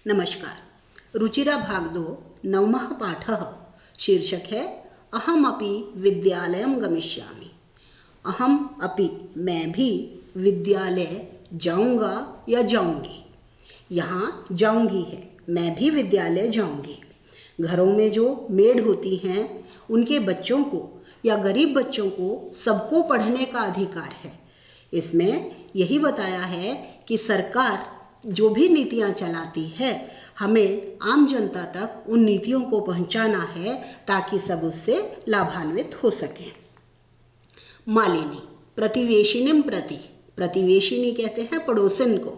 नमस्कार। रुचिरा भाग 2 नवमः पाठः शीर्षक है अहमपि विद्यालयं गमिष्यामि। अहम अपि मैं भी विद्यालय जाऊंगा या जाऊंगी। यहाँ जाऊंगी है, मैं भी विद्यालय जाऊंगी। घरों में जो मेड होती हैं उनके बच्चों को या गरीब बच्चों को सबको पढ़ने का अधिकार है। इसमें यही बताया है कि सरकार जो भी नीतियाँ चलाती है हमें आम जनता तक उन नीतियों को पहुंचाना है ताकि सब उससे लाभान्वित हो सकें। मालिनी प्रतिवेशिनीम प्रति, प्रतिवेशिनी कहते हैं पड़ोसिन को।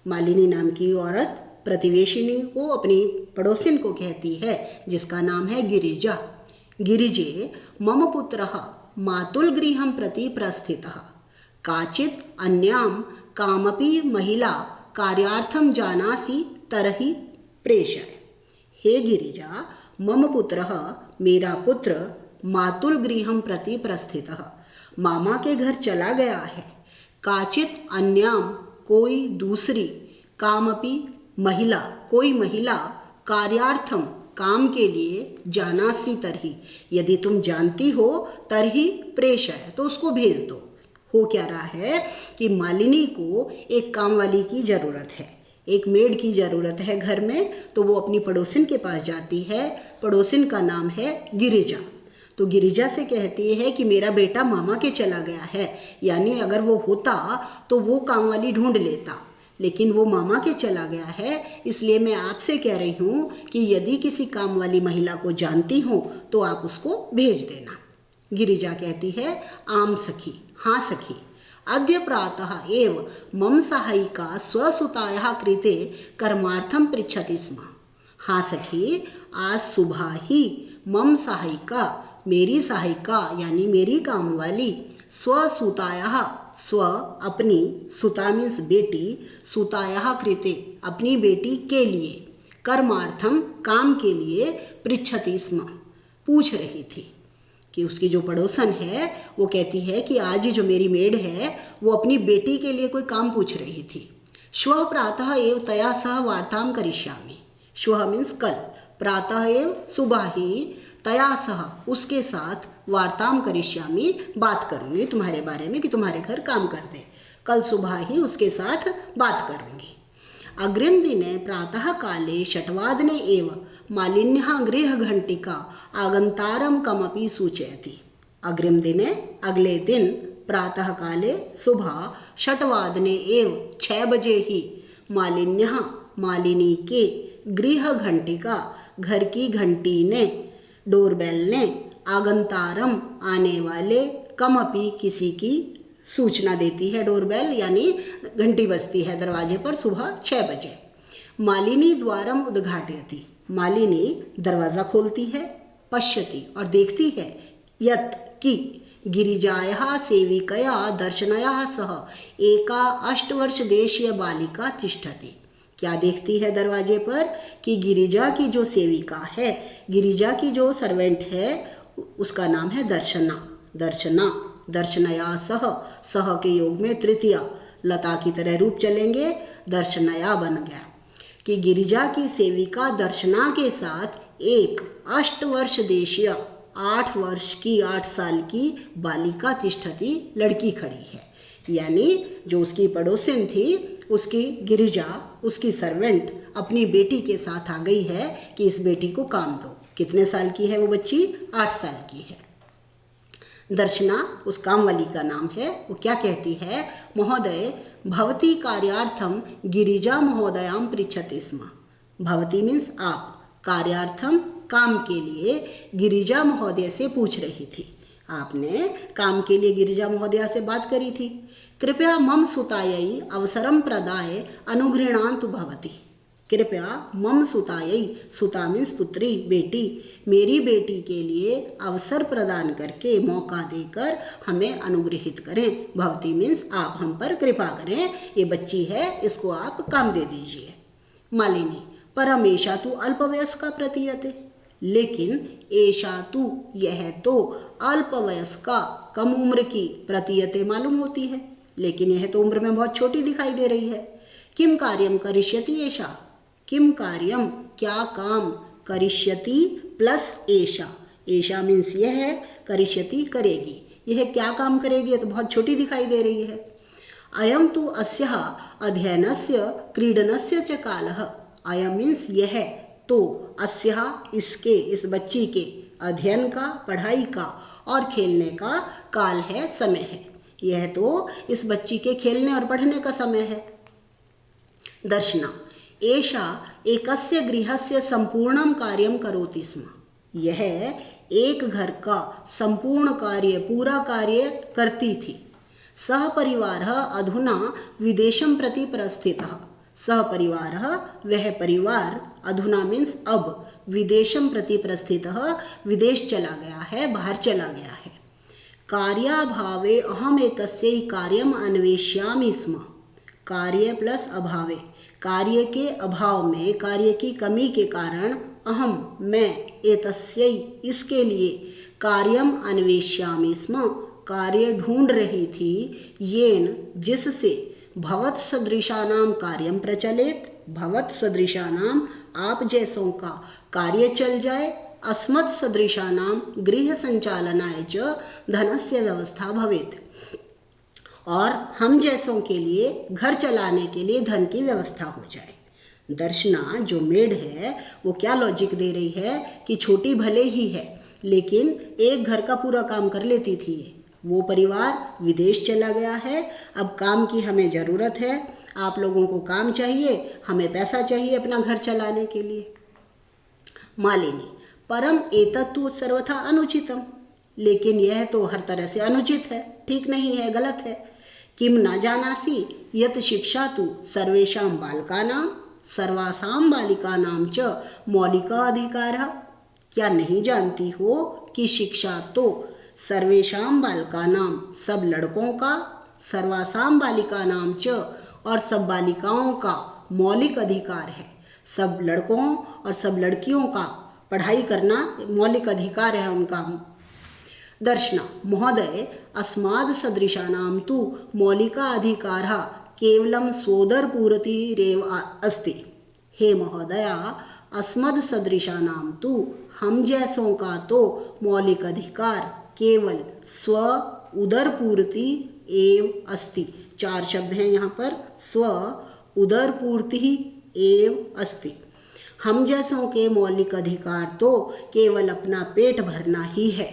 मालिनी नाम की औरत प्रतिवेशिनी को अपनी पड़ोसिन को कहती है जिसका नाम है गिरिजा। गिरिजे मम पुत्रः मातुल गृहं प्रति प्रस्थितः काचित् अन्यां कामपि महिला कार्यार्थं जानासि तरहि प्रेषय। हे गिरिजा, मम पुत्रः मेरा पुत्र मातुल गृहं प्रति प्रस्थितः मामा के घर चला गया है। काचित् अन्यां कोई दूसरी, कामपि महिला कोई महिला, कार्यार्थम काम के लिए, जानासि तरहि यदि तुम जानती हो, तरहि प्रेषय तो उसको भेज दो। हो क्या रहा है कि मालिनी को एक काम वाली की ज़रूरत है, एक मेड की ज़रूरत है घर में, तो वो अपनी पड़ोसिन के पास जाती है। पड़ोसिन का नाम है गिरिजा। तो गिरिजा से कहती है कि मेरा बेटा मामा के चला गया है, यानी अगर वो होता तो वो काम वाली ढूंढ लेता, लेकिन वो मामा के चला गया है। इसलिए मैं आपसे कह रही हूँ कि यदि किसी काम वाली महिला को जानती हो तो आप उसको भेज देना। गिरिजा कहती है आम सखी, हाँ सखी, अद्य प्रातः एव मम सहायिका स्वसुतायाः कृते कर्मार्थं पृच्छति स्म। हाँ सखी, आज सुबह ही मम सहायिका, मेरी सहायिका यानी मेरी काम वाली, स्वसुतायाः, स्व अपनी, सुता मीन्स बेटी, सुतायाः कृते अपनी बेटी के लिए, कर्मार्थम काम के लिए, पृच्छति स्म पूछ रही थी। कि उसकी जो पड़ोसन है वो कहती है कि आज जो मेरी मेड है वो अपनी बेटी के लिए कोई काम पूछ रही थी। श्वः प्रातः एव तया सह वार्तां करिष्यामि। श्वः मीन्स कल, प्रातः एव सुबह ही, तया सह उसके साथ, वार्तां करिष्यामि बात करूँगी तुम्हारे बारे में कि तुम्हारे घर काम कर दे। कल सुबह ही उसके साथ बात करूँगी। अग्रिम दिने प्रातः काले षट्वादने एव मालिन्यः गृहघंटिका आगंतारम कमपि सूचयति। अग्रिम दिने अगले दिन, प्रातः काले सुबह, षट्वादने एव 6 बजे ही, मालिन्यः मालिनी के, गृह घंटिका घर की घंटी ने, डोरबेल ने, आगंतारम आने वाले, कमपि किसी की सूचना देती है। डोरबेल यानी घंटी बजती है दरवाजे पर सुबह 6 बजे। मालिनी द्वारम उद्घाटयति, मालिनी दरवाज़ा खोलती है, पश्यति और देखती है, यत् कि गिरिजायाः सेविकया दर्शनया सह एका 8 वर्ष देशीय बालिका तिष्ठति। क्या देखती है दरवाजे पर कि गिरिजा की जो सेविका है, गिरिजा की जो सर्वेंट है, उसका नाम है दर्शना। दर्शना, दर्शनया सह, सह के योग में तृतीया, लता की तरह रूप चलेंगे, दर्शनया बन गया। कि गिरिजा की सेविका दर्शना के साथ एक 8 वर्ष देशीय, 8 वर्ष की, 8 साल की बालिका तिष्ठति, लड़की खड़ी है। यानी जो उसकी पड़ोसिन थी, उसकी गिरिजा, उसकी सर्वेंट अपनी बेटी के साथ आ गई है कि इस बेटी को काम दो। कितने साल की है वो बच्ची? 8 साल की है। दर्शना उस काम वाली का नाम है। वो क्या कहती है? महोदय भवती कार्यार्थम गिरिजा महोदयां पृच्छति स्म। भवती मीन्स आप, कार्यार्थम काम के लिए, गिरिजा महोदय से पूछ रही थी। आपने काम के लिए गिरिजा महोदया से बात करी थी। कृपया मम सुतायै अवसरम प्रदाय अनुगृह्णान्तु भवती। कृपया मम सुतायै, सुता मीन्स पुत्री, बेटी, मेरी बेटी के लिए अवसर प्रदान करके, मौका देकर हमें अनुग्रहित करें। भवती मीन्स आप हम पर कृपा करें, ये बच्ची है, इसको आप काम दे दीजिए। मालिनी परमेशा तु अल्पवयस्का प्रतीयते, लेकिन ऐशा तु, यह तो, अल्पवयस्का कम उम्र की, प्रतीयते मालूम होती है, लेकिन यह तो उम्र में बहुत छोटी दिखाई दे रही है। किम कार्यम करिष्यति ऐशा, किम कार्यम, क्या काम, करिष्यति प्लस एषा, एषा मीन्स यह है, करिष्यति करेगी, यह क्या काम करेगी, तो बहुत छोटी दिखाई दे रही है। अयम तु अस्याः अध्ययनस्य क्रीडनस्य च कालः, अयम मीन्स यह, तो अस्याः इसके, इस बच्ची के, अध्ययन का, पढ़ाई का, और खेलने का काल है, समय है। यह तो इस बच्ची के खेलने और पढ़ने का समय है। दर्शना एषा एकस्य गृहस्य संपूर्णं कार्यं करोति स्म, यह एक घर का संपूर्ण कार्य, पूरा कार्य करती थी। सह परिवारः अधुना विदेशं प्रति प्रस्थितः, सह परिवारः वह परिवार, अधुना मीन्स अब, विदेशं प्रति प्रस्थितः विदेश चला गया है, बाहर चला गया है। कार्याभावे अहम एतस्यै कार्यम अन्वेष्यामि स्म, कार्य प्लस अभावे, कार्य के अभाव में, कार्य की कमी के कारण, अहम मैं, एतस्यै इसके लिए, कार्यम अन्वेष्यामि स्म कार्य ढूंढ रही थी, येन जिससे, भवत सदृशानाम कार्यम प्रचलित, भवत सदृशानाम आप जैसों का कार्य चल जाए, अस्मत् सदृशानाम गृह संचालनाय च धनस्य व्यवस्था भवेत्, और हम जैसों के लिए, घर चलाने के लिए धन की व्यवस्था हो जाए। दर्शना जो मेड है वो क्या लॉजिक दे रही है कि छोटी भले ही है लेकिन एक घर का पूरा काम कर लेती थी। वो परिवार विदेश चला गया है, अब काम की हमें ज़रूरत है, आप लोगों को काम चाहिए, हमें पैसा चाहिए अपना घर चलाने के लिए। मालिनी परम एतत्तु सर्वथा अनुचितम, लेकिन यह तो हर तरह से अनुचित है, ठीक नहीं है, गलत है। किम न जानासि यत शिक्षा तु सर्वेषां बालकानां सर्वासां बालिकानां च मौलिक अधिकारः, क्या नहीं जानती हो कि शिक्षा तो सर्वेषां बालकानां सब लड़कों का, सर्वासां बालिकानां च और सब बालिकाओं का मौलिक अधिकार है। सब लड़कों और सब लड़कियों का पढ़ाई करना मौलिक अधिकार है उनका। दर्शना महोदय अस्माद् सदृशानां तु मौलिका अधिकारः केवलं सोदरपूर्तिरेव अस्ति। हे महोदया, अस्मद् सदृशानां तु हम जैसों का तो मौलिक अधिकार केवल स्व उदर पूर्ति एव अस्ति। 4 शब्द हैं यहाँ पर, स्व उदर पूर्ति एव अस्ति। हम जैसों के मौलिक अधिकार तो केवल अपना पेट भरना ही है।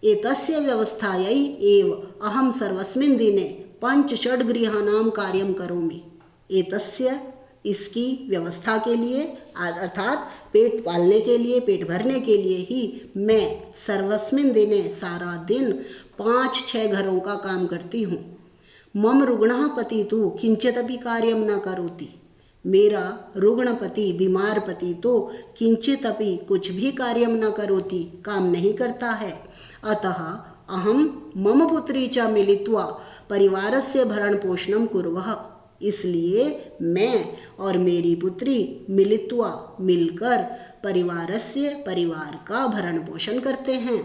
एतस्य व्यवस्थायै एव अहम सर्वस्मिन् दिने 5 षड्गृहाणां कार्यं करोमि। एतस्य इसकी व्यवस्था के लिए, अर्थात पेट पालने के लिए, पेट भरने के लिए ही मैं सर्वस्मिन् दिने सारा दिन 5-6 घरों का काम करती हूँ। मम रुग्णः पति तो किंचिदपि कार्यं न करोति, मेरा रुग्ण पति, बीमार पति तो किंचित अपि कुछ भी कार्यं न करोति, काम नहीं करता है। अतः अहम मम पुत्री च मिलित्वा परिवारस्य भरण पोषणं कुर्वः, इसलिए मैं और मेरी पुत्री मिलित्वा मिलकर परिवारस्य परिवार का भरण पोषण करते हैं।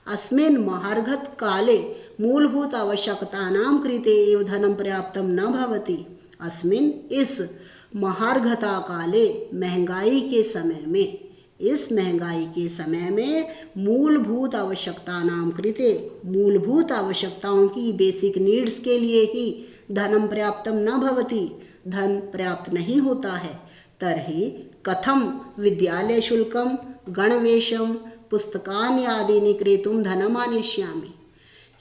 अस्मिन् महार्घत काले मूलभूत आवश्यकतानां कृते एव धनं पर्याप्तं न भवति। अस्मिन् इस महार्घता काले, महंगाई के समय में, इस महंगाई के समय में मूलभूत आवश्यकतानां कृते, मूलभूत आवश्यकताओं की, बेसिक नीड्स के लिए ही धनं पर्याप्तं न भवति, धन पर्याप्त नहीं होता है। तर्हि कथम विद्यालय शुल्कं गणवेशं पुस्तकानि आदीनि क्रेतुं धनम् आनेष्यामि,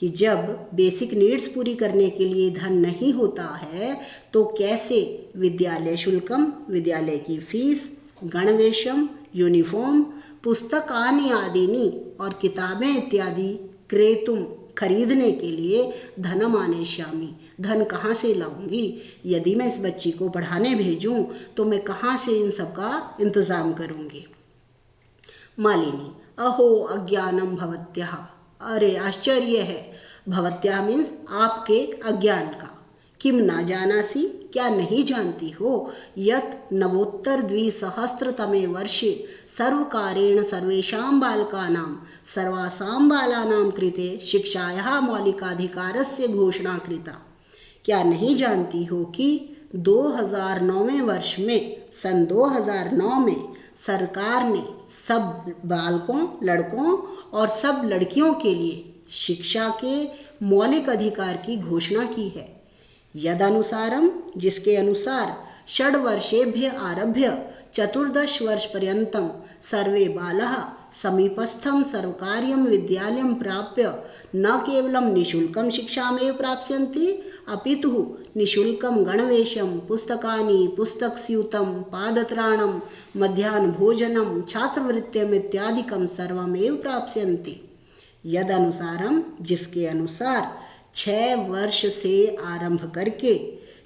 कि जब बेसिक नीड्स पूरी करने के लिए धन नहीं होता है तो कैसे विद्यालय शुल्कम, विद्यालय की फीस, गणवेशम यूनिफॉर्म, पुस्तकानि आदीनि और किताबें इत्यादि क्रेतुम खरीदने के लिए धनम आनेष्यामि, धन कहाँ से लाऊंगी? यदि मैं इस बच्ची को पढ़ाने भेजूं तो मैं कहाँ से इन सब का इंतज़ाम करूंगी? मालिनी अहो अज्ञानम भवत्याः, अरे आश्चर्य है, भवत्याः मीन्स आपके अज्ञान का। किम ना जानासी, क्या नहीं जानती हो, यत् नवोत्तर 2000तमे वर्षे सर्वकारेण सर्वेषां बालकानां सर्वासां बालानां कृते शिक्षायाः मौलिकाधिकारस्य घोषणा कृता। क्या नहीं जानती हो कि 2009वें वर्ष में, सन 2009 में सरकार ने सब बालकों, लड़कों और सब लड़कियों के लिए शिक्षा के मौलिक अधिकार की घोषणा की है। यदनुसारम, जिसके अनुसार षड्वर्षेभ्य आरभ्य 14 वर्षपर्यन्तं सर्वे बालाः समीपस्थं सर्वकार्यं विद्यालयं प्राप्य न केवलं निःशुल्कं शिक्षामेव प्राप्स्यन्ति अपितु निःशुल्कं गणवेशं, पुस्तकानि, पुस्तकस्यूतं, पादत्राणं, मध्याह्नभोजनं, छात्रवृत्तिम् इत्यादिकं सर्वमेव प्राप्स्यन्ति। यदनुसारम, जिसके अनुसार 6 वर्ष से आरंभ करके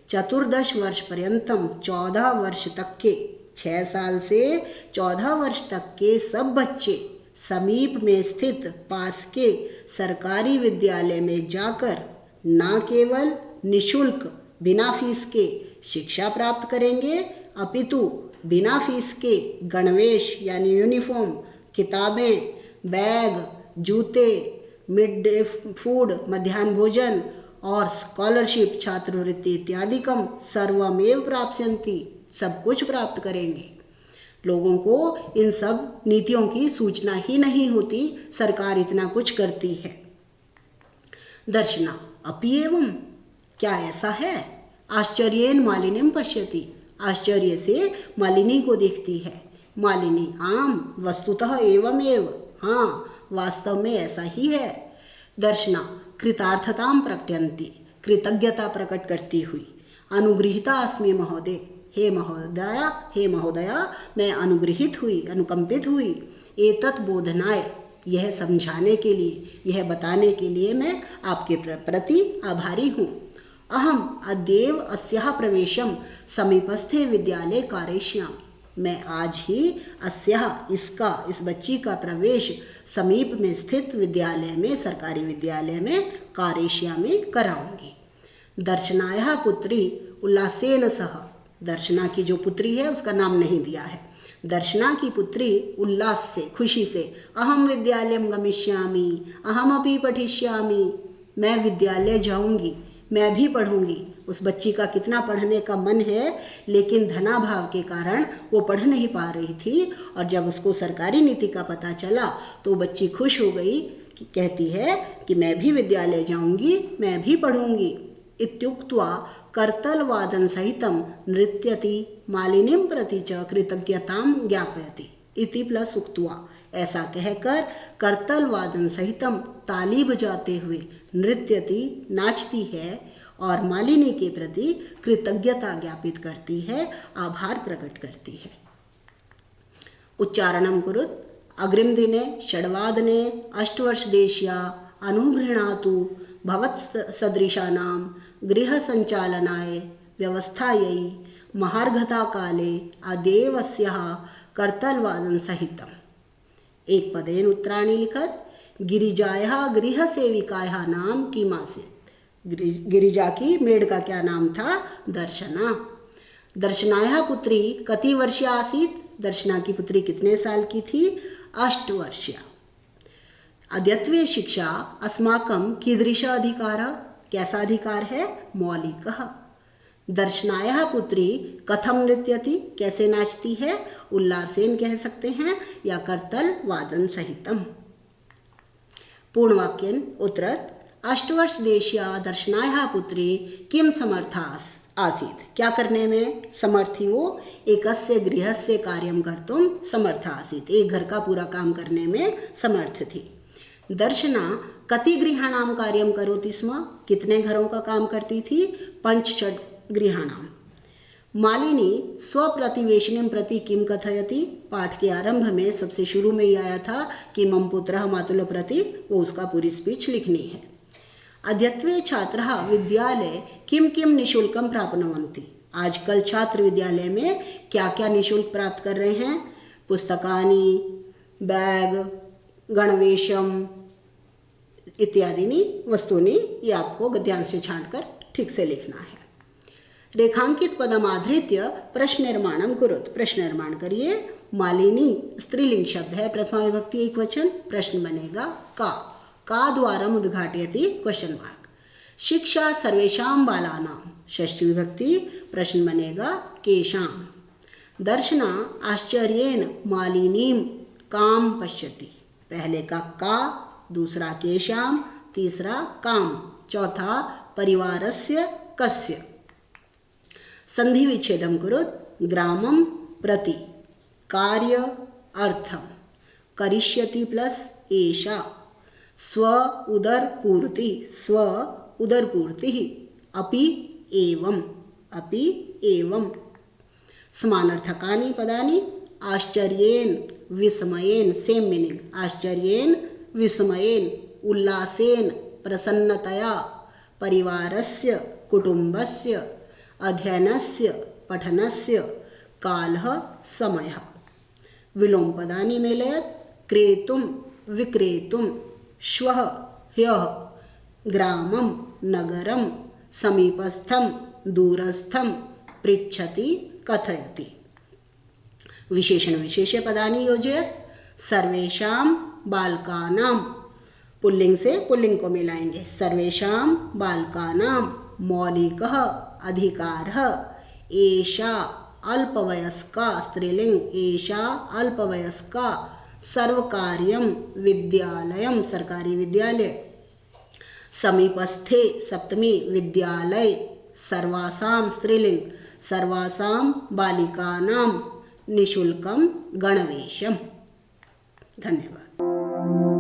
14 वर्ष पर्यंतम 14 वर्ष तक के, 6 साल से 14 वर्ष तक के सब बच्चे समीप में स्थित पास के सरकारी विद्यालय में जाकर न केवल निःशुल्क बिना फीस के शिक्षा प्राप्त करेंगे अपितु बिना फीस के गणवेश यानी यूनिफॉर्म, किताबें, बैग, जूते, मिड डे फूड, मध्याह्न भोजन और स्कॉलरशिप, छात्रवृत्ति इत्यादिकम सर्वमेव प्राप्स्यन्ति, सब कुछ प्राप्त करेंगे। लोगों को इन सब नीतियों की सूचना ही नहीं होती, सरकार इतना कुछ करती है। दर्शना अपि एवं, क्या ऐसा है? आश्चर्येन मालिनीम पश्यति, आश्चर्य से मालिनी को देखती है। मालिनी आम वस्तुतः एवमेव, हाँ वास्तव में ऐसा ही है। दर्शना कृतार्थतां प्रकटयन्ति, कृतज्ञता प्रकट करती हुई। अनुगृहीता अस्मि महोदय, हे महोदया, हे महोदया मैं अनुगृहित हुई, अनुकंपित हुई। एतत् बोधनाय, यह समझाने के लिए, यह बताने के लिए मैं आपके प्रति आभारी हूँ। अहम अद्यैव अस्याः प्रवेशं समीपस्थे विद्यालये कारयिष्यामि, मैं आज ही अस्याः, इसका, इस बच्ची का प्रवेश समीप में स्थित विद्यालय में, सरकारी विद्यालय में कारयिष्यामि, कराऊंगी। दर्शनायाः पुत्री उल्लासेन सह, दर्शना की जो पुत्री है उसका नाम नहीं दिया है। दर्शना की पुत्री उल्लास से, खुशी से, अहम विद्यालयं गमिष्यामि, अहमपि पठिष्यामि, मैं विद्यालय जाऊंगी, मैं भी पढ़ूंगी। उस बच्ची का कितना पढ़ने का मन है, लेकिन धनाभाव के कारण वो पढ़ नहीं पा रही थी, और जब उसको सरकारी नीति का पता चला तो बच्ची खुश हो गई, कहती है कि मैं भी विद्यालय जाऊंगी, मैं भी पढ़ूंगी। इत्युक्त्वा करतलवादन सहितं नृत्यति मालिनीं प्रति च कृतज्ञतां ज्ञापयति इति प्लस उक्त्वा, ऐसा कहकर करतल वादन सहितम, ताली बजाते हुए, नृत्यति नाचती है और मालिनी के प्रति कृतज्ञता ज्ञापित करती है, आभार प्रकट करती है। उच्चारणं कुरुत। अग्रिम दिने षड्वादने अष्टवर्षदेशीया अनुगृह्णातु भवत्सदृशानां गृहसञ्चालनाय व्यवस्थायै महार्घताकाले अद्यैव अस्याः कर्तलवादन सहितम्। एक पदेन उत्तराणि लिखत। गिरिजायाः गृहसेविकायाः नाम किम् आसीत्? गिरिजा की मेड का क्या नाम था? दर्शना। दर्शनायाः पुत्री कति वर्षीया आसीत्? दर्शना की पुत्री कितने साल की थी? 8 वर्षीया। अद्यत्वे शिक्षा अस्माकं कीदृश अधिकारः? कैसा अधिकार है? मौलिकः। दर्शनायाः पुत्री कथम नृत्यति? कैसे नाचती है? उल्लासेन कह सकते हैं या करतल वादन सहितम। पूर्ण वाक्यन उत्तरत। 8 वर्षदेशीया दर्शनायाः पुत्री किम समर्था आसीत्? क्या करने में समर्थ थी वो? एकस्य गृहस्य कार्यं कर्तुं समर्था आसीत्। एक घर का पूरा काम करने में समर्थ थी। दर्शना कति गृहाणां कार्यं करोति स्म? कितने घरों का काम करती थी? 5-6 गृहाणां। मालिनी स्वप्रतिवेशिनीं प्रति किं कथयति? पाठ के आरंभ में सबसे शुरू में ही आया था कि मम पुत्रः मातुल प्रति, वो उसका पूरी स्पीच लिखनी है। अद्यत्वे छात्राः विद्यालये किं किं निःशुल्कं प्राप्नुवन्ति? आजकल छात्र विद्यालय में क्या क्या निःशुल्क प्राप्त कर रहे हैं? पुस्तकानि, बैग, गणवेशम इत्यादि वस्तूनि। ये आपको गद्यांश से छांटकर ठीक से लिखना है। रेखांकित पदम आधृत्य प्रश्न निर्माणम कुरुत। प्रश्न निर्माण करिए। मालिनी स्त्रीलिंग शब्द है, प्रथमा विभक्ति एकवचन। प्रश्न बनेगा का द्वारा उद्घाटयति क्वेश्चन मार्क। शिक्षा सर्वेषां बालानां षष्ठी विभक्ति प्रश्न बनेगा केशां। दर्शना आश्चर्येण मालिनीं कां पश्यति। पहले का का, दूसरा केशां, तीसरा कां, चौथा परिवारस्य कस्य। संधि विच्छेदं कुरुत्। ग्रामं प्रति, कार्य अर्थम, करिष्यति प्लस एषा, स्व उदरपूर्ति, स्व उदरपूर्तिः, अपि एवं, अपि एवं। समानार्थकानि पदानि। आश्चर्येन विस्मयेन, सेम मीनिंग, आश्चर्येन विस्मयेन, उल्लासेन प्रसन्नतया, परिवारस्य कुटुम्बस्य, अध्ययनस्य पठनस्य, कालः समयः। विलोमपदानि मेलयत्। क्रेतुं विक्रेतुं, श्वः ह्यः, ग्रामं नगरं, समीपस्थं दूरस्थं, पृच्छति कथयति। विशेषण विशेष्य पदानि योजयत्। सर्वेषां बालकानां, पुल्लिंग से पुल्लिंग को मिलाएंगे। सर्वेषां बालकानां मौलिकः अधिकारः। एषा अल्पवयस्का, स्त्रीलिंग, एषा अल्पवयस्का, सर्वकार्यं विद्यालयं, सरकारी विद्यालय। समीपस्थे, सप्तमी, विद्यालय। सर्वासां, स्त्रीलिंग, सर्वासां बालिकानां निःशुल्कं गणवेशम्। धन्यवाद।